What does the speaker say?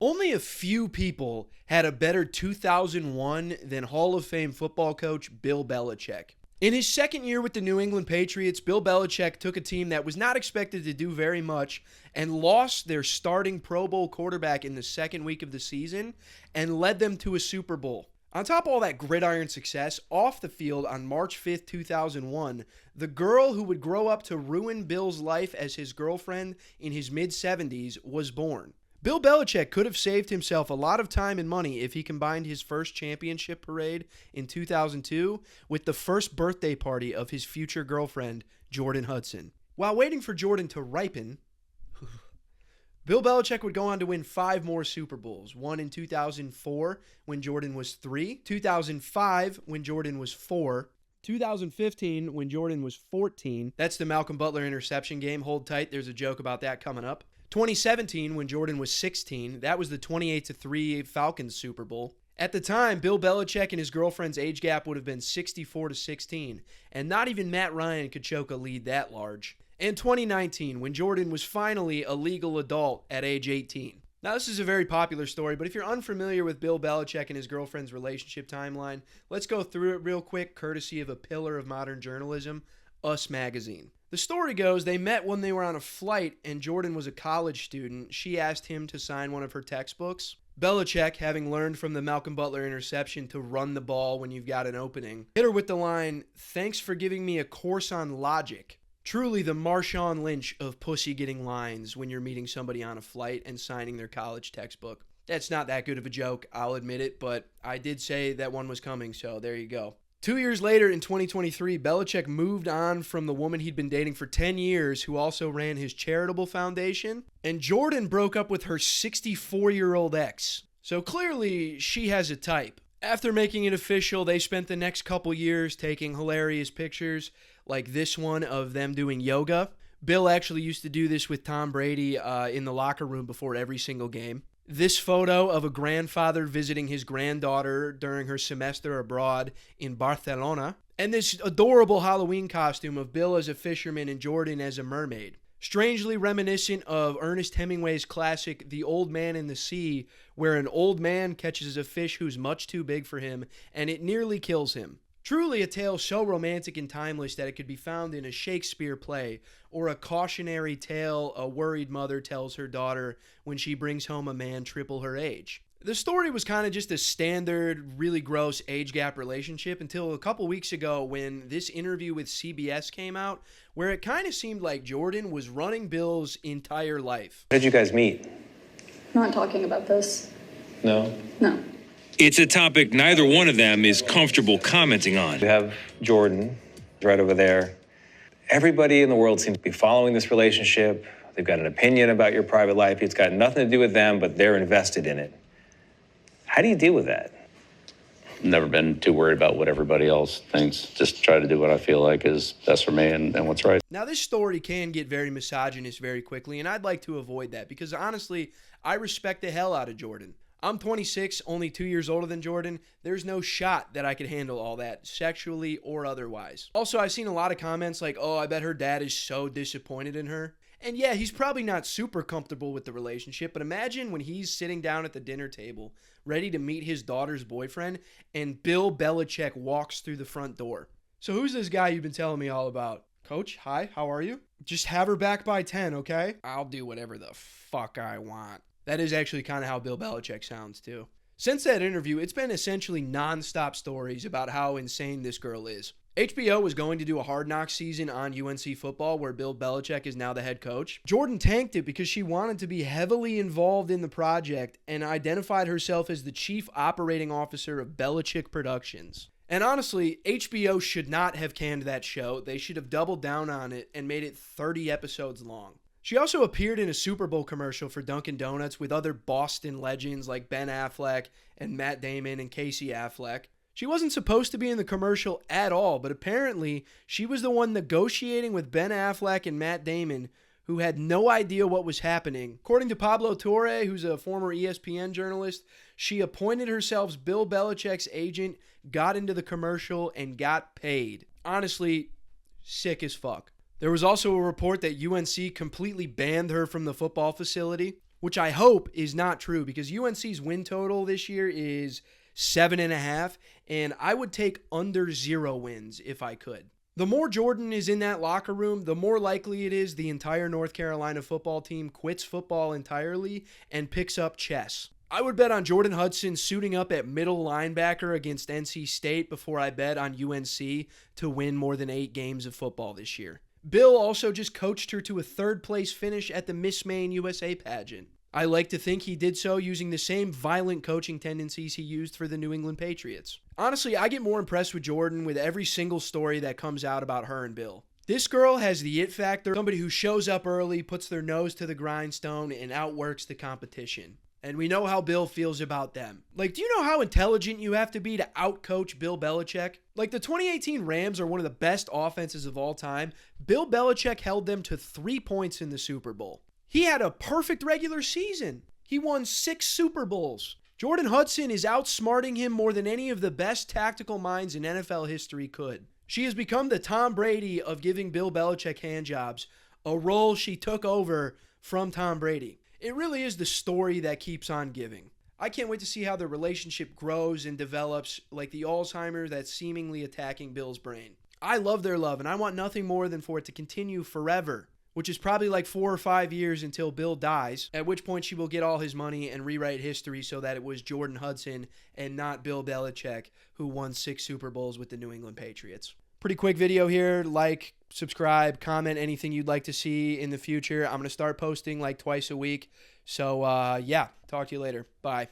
Only a few people had a better 2001 than Hall of Fame football coach Bill Belichick. In his second year with the New England Patriots, Bill Belichick took a team that was not expected to do very much and lost their starting Pro Bowl quarterback in the second week of the season and led them to a Super Bowl. On top of all that gridiron success, off the field on March 5th, 2001, the girl who would grow up to ruin Bill's life as his girlfriend in his mid-70s was born. Bill Belichick could have saved himself a lot of time and money if he combined his first championship parade in 2002 with the first birthday party of his future girlfriend, Jordan Hudson. While waiting for Jordan to ripen, Bill Belichick would go on to win 5 more Super Bowls. One in 2004 when Jordan was 3, 2005 when Jordan was 4, 2015 when Jordan was 14. That's the Malcolm Butler interception game. Hold tight, there's a joke about that coming up. 2017 when Jordan was 16. That was the 28-3 Falcons Super Bowl. At the time, Bill Belichick and his girlfriend's age gap would have been 64-16, and not even Matt Ryan could choke a lead that large. And 2019 when Jordan was finally a legal adult at age 18. Now, this is a very popular story, but if you're unfamiliar with Bill Belichick and his girlfriend's relationship timeline, let's go through it real quick, courtesy of a pillar of modern journalism, Us Magazine. The story goes they met when they were on a flight and Jordan was a college student. She asked him to sign one of her textbooks. Belichick, having learned from the Malcolm Butler interception to run the ball when you've got an opening, hit her with the line, "Thanks for giving me a course on logic." Truly the Marshawn Lynch of pussy getting lines when you're meeting somebody on a flight and signing their college textbook. That's not that good of a joke, I'll admit it, but I did say that one was coming, so there you go. 2 years later, in 2023, Belichick moved on from the woman he'd been dating for 10 years, who also ran his charitable foundation, and Jordan broke up with her 64-year-old ex. So clearly, she has a type. After making it official, they spent the next couple years taking hilarious pictures, like this one of them doing yoga. Bill actually used to do this with Tom Brady in the locker room before every single game. This photo of a grandfather visiting his granddaughter during her semester abroad in Barcelona. And this adorable Halloween costume of Bill as a fisherman and Jordan as a mermaid. Strangely reminiscent of Ernest Hemingway's classic The Old Man in the Sea, where an old man catches a fish who's much too big for him and it nearly kills him. Truly a tale so romantic and timeless that it could be found in a Shakespeare play or a cautionary tale a worried mother tells her daughter when she brings home a man triple her age. The story was kind of just a standard, really gross age gap relationship until a couple weeks ago when this interview with CBS came out where it kind of seemed like Jordan was running Bill's entire life. How did you guys meet? I'm not talking about this. No? No. It's a topic neither one of them is comfortable commenting on. You have Jordan right over there. Everybody in the world seems to be following this relationship. They've got an opinion about your private life. It's got nothing to do with them, but they're invested in it. How do you deal with that? Never been too worried about what everybody else thinks. Just try to do what I feel like is best for me and what's right. Now, this story can get very misogynist very quickly, and I'd like to avoid that because, honestly, I respect the hell out of Jordan. I'm 26, only 2 years older than Jordan. There's no shot that I could handle all that, sexually or otherwise. Also, I've seen a lot of comments like, oh, I bet her dad is so disappointed in her. And yeah, he's probably not super comfortable with the relationship, but imagine when he's sitting down at the dinner table, ready to meet his daughter's boyfriend, and Bill Belichick walks through the front door. So who's this guy you've been telling me all about? Coach, hi, how are you? Just have her back by 10, okay? I'll do whatever the fuck I want. That is actually kind of how Bill Belichick sounds, too. Since that interview, it's been essentially non-stop stories about how insane this girl is. HBO was going to do a Hard Knocks season on UNC football where Bill Belichick is now the head coach. Jordan tanked it because she wanted to be heavily involved in the project and identified herself as the chief operating officer of Belichick Productions. And honestly, HBO should not have canned that show. They should have doubled down on it and made it 30 episodes long. She also appeared in a Super Bowl commercial for Dunkin' Donuts with other Boston legends like Ben Affleck and Matt Damon and Casey Affleck. She wasn't supposed to be in the commercial at all, but apparently she was the one negotiating with Ben Affleck and Matt Damon, who had no idea what was happening. According to Pablo Torre, who's a former ESPN journalist, she appointed herself Bill Belichick's agent, got into the commercial, and got paid. Honestly, sick as fuck. There was also a report that UNC completely banned her from the football facility. which I hope is not true because UNC's win total this year is 7.5, and I would take under 0 wins if I could. The more Jordan is in that locker room, the more likely it is the entire North Carolina football team quits football entirely and picks up chess. I would bet on Jordan Hudson suiting up at middle linebacker against NC State before I bet on UNC to win more than 8 games of football this year. Bill also just coached her to a 3rd place finish at the Miss Maine USA pageant. I like to think he did so using the same violent coaching tendencies he used for the New England Patriots. Honestly, I get more impressed with Jordan with every single story that comes out about her and Bill. This girl has the it factor, somebody who shows up early, puts their nose to the grindstone, and outworks the competition. And we know how Bill feels about them. Like, do you know how intelligent you have to be to outcoach Bill Belichick? Like, the 2018 Rams are one of the best offenses of all time. Bill Belichick held them to 3 points in the Super Bowl. He had a perfect regular season. He won 6 Super Bowls. Jordan Hudson is outsmarting him more than any of the best tactical minds in NFL history could. She has become the Tom Brady of giving Bill Belichick handjobs, a role she took over from Tom Brady. It really is the story that keeps on giving. I can't wait to see how the relationship grows and develops like the Alzheimer's that's seemingly attacking Bill's brain. I love their love, and I want nothing more than for it to continue forever, which is probably like 4 or 5 years until Bill dies, at which point she will get all his money and rewrite history so that it was Jordan Hudson and not Bill Belichick who won 6 Super Bowls with the New England Patriots. Pretty quick video here. Like, subscribe, comment anything you'd like to see in the future. I'm going to start posting like twice a week. So, yeah, talk to you later. Bye.